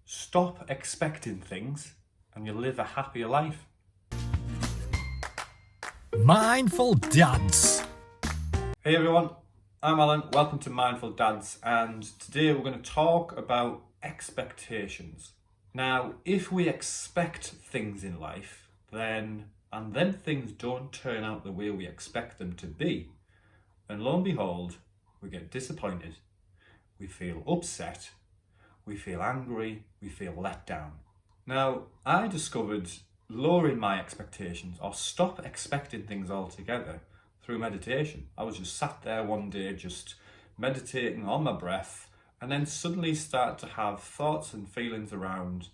Stop expecting things and you'll live a happier life. Mindful Dads. Hey everyone, I'm Alan, welcome to Mindful Dads, and today we're going to talk about expectations. Now, if we expect things in life, then things don't turn out the way we expect them to be, and lo and behold, we get disappointed, we feel upset, we feel angry, we feel let down. Now, I discovered lowering my expectations or stop expecting things altogether through meditation. I was just sat there one day just meditating on my breath, and then suddenly start to have thoughts and feelings around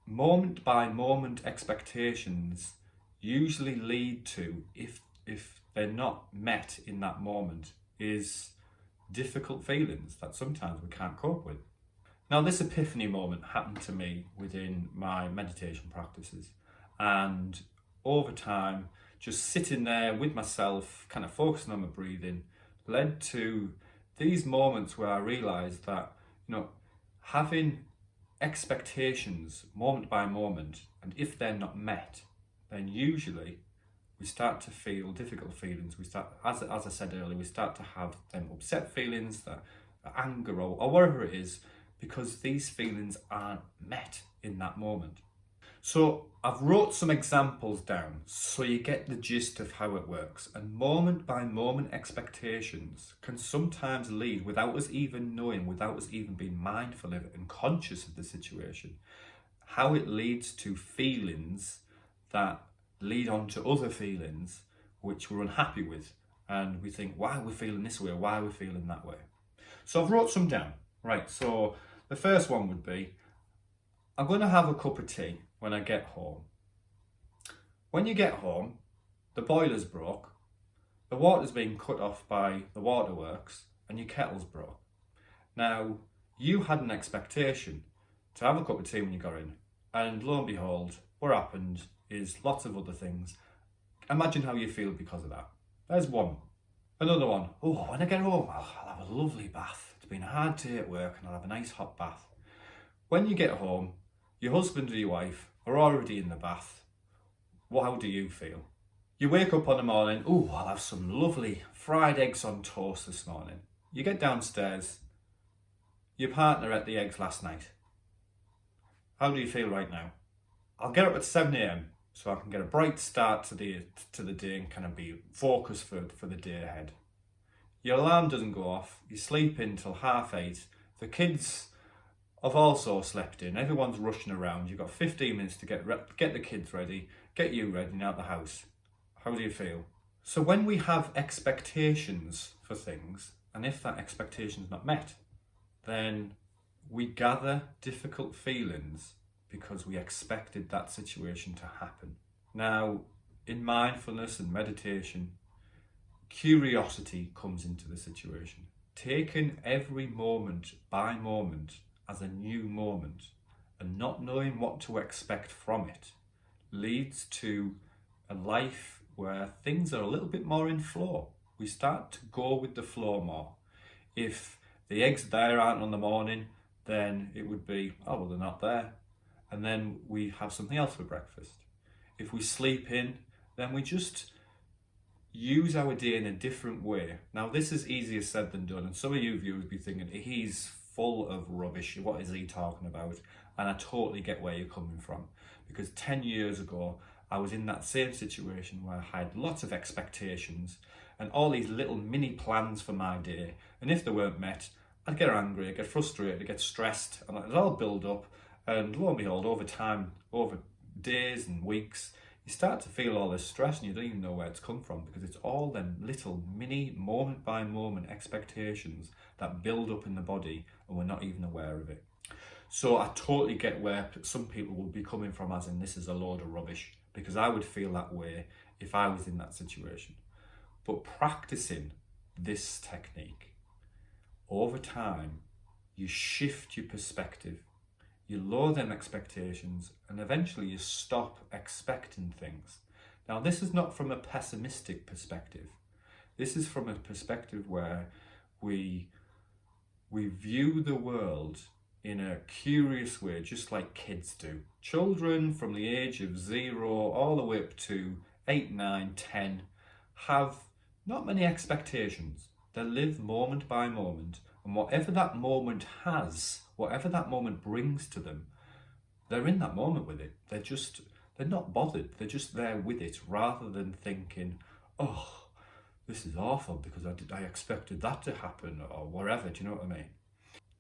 moment by moment expectations usually lead to, if they're not met in that moment, is difficult feelings that sometimes we can't cope with. Now, this epiphany moment happened to me within my meditation practices, and over time, just sitting there with myself, kind of focusing on my breathing, led to these moments where I realised that, having expectations moment by moment, and if they're not met, then usually we start to feel difficult feelings. We start, as I said earlier, we start to have them upset feelings, that anger or whatever it is, because these feelings aren't met in that moment. So I've wrote some examples down so you get the gist of how it works. And moment by moment expectations can sometimes lead, without us even knowing, without us even being mindful of it and conscious of the situation, how it leads to feelings that lead on to other feelings which we're unhappy with. And we think, why are we feeling this way? Why are we feeling that way? So I've wrote some down. Right, so the first one would be, I'm going to have a cup of tea when I get home. When you get home, the boiler's broke, the water's been cut off by the waterworks, and your kettle's broke. Now, you had an expectation to have a cup of tea when you got in, and lo and behold, what happened is lots of other things. Imagine how you feel because of that. There's one. Another one, when I get home, I'll have a lovely bath. It's been a hard day at work and I'll have a nice hot bath. When you get home, your husband or your wife are already in the bath. How do you feel? You wake up on the morning, I'll have some lovely fried eggs on toast this morning. You get downstairs, your partner ate the eggs last night. How do you feel right now? I'll get up at 7 a.m. so I can get a bright start to the day and kind of be focused for the day ahead. Your alarm doesn't go off, you sleep in till 8:30, the kids have also slept in, everyone's rushing around, you've got 15 minutes to get the kids ready, get you ready and out the house. How do you feel? So when we have expectations for things, and if that expectation is not met, then we gather difficult feelings because we expected that situation to happen. Now, in mindfulness and meditation, curiosity comes into the situation. Taking every moment by moment as a new moment and not knowing what to expect from it leads to a life where things are a little bit more in flow. We start to go with the flow more. If the eggs there aren't on the morning, then it would be, they're not there. And then we have something else for breakfast. If we sleep in, then we just use our day in a different way. Now, this is easier said than done, and some of you viewers be thinking, he's full of rubbish, what is he talking about? And I totally get where you're coming from, because 10 years ago, I was in that same situation where I had lots of expectations and all these little mini plans for my day, and if they weren't met, I'd get angry, I'd get frustrated, I'd get stressed, and it'd all build up. And lo and behold, over time, over days and weeks, you start to feel all this stress and you don't even know where it's come from, because it's all them little mini moment by moment expectations that build up in the body and we're not even aware of it. So I totally get where some people will be coming from, as in this is a load of rubbish, because I would feel that way if I was in that situation. But practicing this technique over time, you shift your perspective. You lower them expectations and eventually you stop expecting things. Now, this is not from a pessimistic perspective. This is from a perspective where we view the world in a curious way, just like kids do. Children from the age of 0 all the way up to 8, 9, 10 have not many expectations. They live moment by moment, and whatever that moment has, whatever that moment brings to them, they're in that moment with it. They're not bothered. They're just there with it, rather than thinking, oh, this is awful because I expected that to happen, or whatever. Do you know what I mean?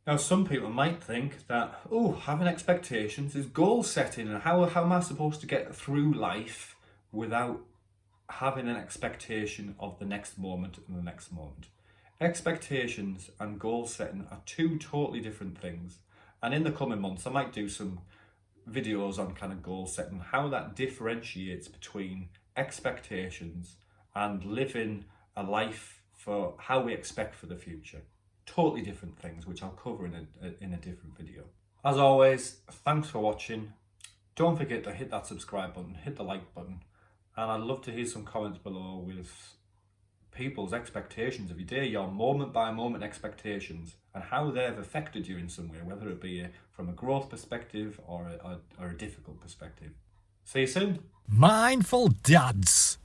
Now, some people might think that, oh, having expectations is goal setting, and how am I supposed to get through life without having an expectation of the next moment and the next moment? Expectations and goal setting are two totally different things. And in the coming months, I might do some videos on kind of goal setting, how that differentiates between expectations and living a life for how we expect for the future. Totally different things, which I'll cover in a different video. As always, thanks for watching. Don't forget to hit that subscribe button, hit the like button, and I'd love to hear some comments below with people's expectations of your day, your moment by moment expectations, and how they've affected you in some way, whether it be from a growth perspective or a difficult perspective. See you soon. Mindful Dads.